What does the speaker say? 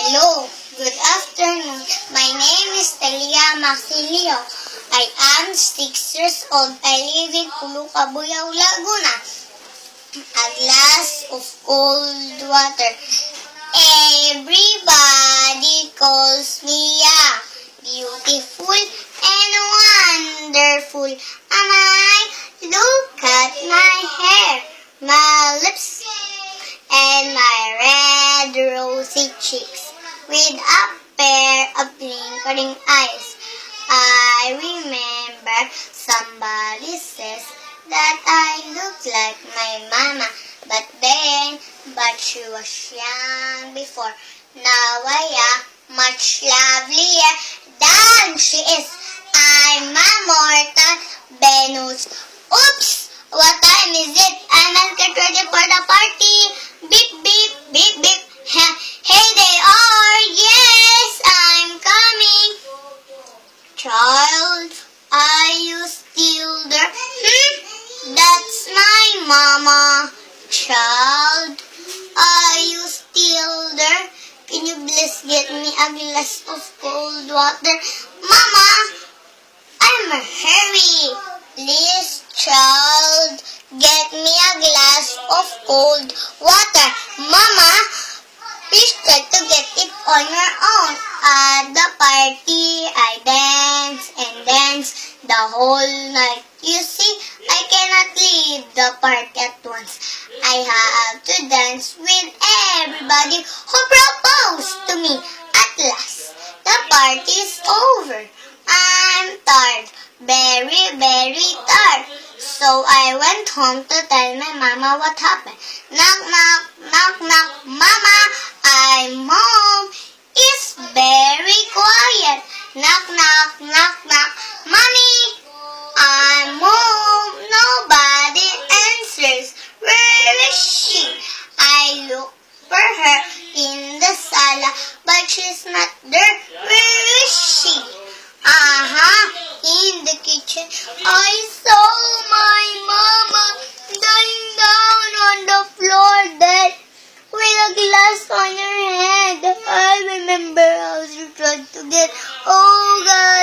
Hello, good afternoon. My name is Talia Maxilio. I am 6 years old. I live in Puluca, Buyao, Laguna. A glass of cold water. Everybody calls me beautiful and wonderful. And I look at my hair, my lips, and my red rosy cheeks with a pair of twinkling eyes. I remember somebody says that I look like my mama, but she was young before. Now I am much lovelier than she is. I'm a mortal Venus. Oops! What time is it? I must get ready for the party. Beep, beep, beep, beep. Hey, they are. Yes, I'm coming. Child, are you still there? That's my mama. Child, are you still there? Can you please get me a glass of cold water? Mama, I'm a hurry. Please, child, get me a glass of cold water. Mama, please try to get it on your own. At the party, I dance and dance the whole night. You see, I cannot leave the park at once. I have to dance with everybody who proposed to me. At last, the party is over. I'm tired, very, very tired. So I went home to tell my mama what happened. Knock, knock, knock, knock. Mama, I'm home. It's very quiet. Knock, knock, knock, knock. Mommy, I'm home. Nobody answers. Where is she? I look for her in the sala, but she's not there. Where is she? In the kitchen. I saw my mama lying down on the floor dead with a glass on her head. I remember how she tried to get, oh God,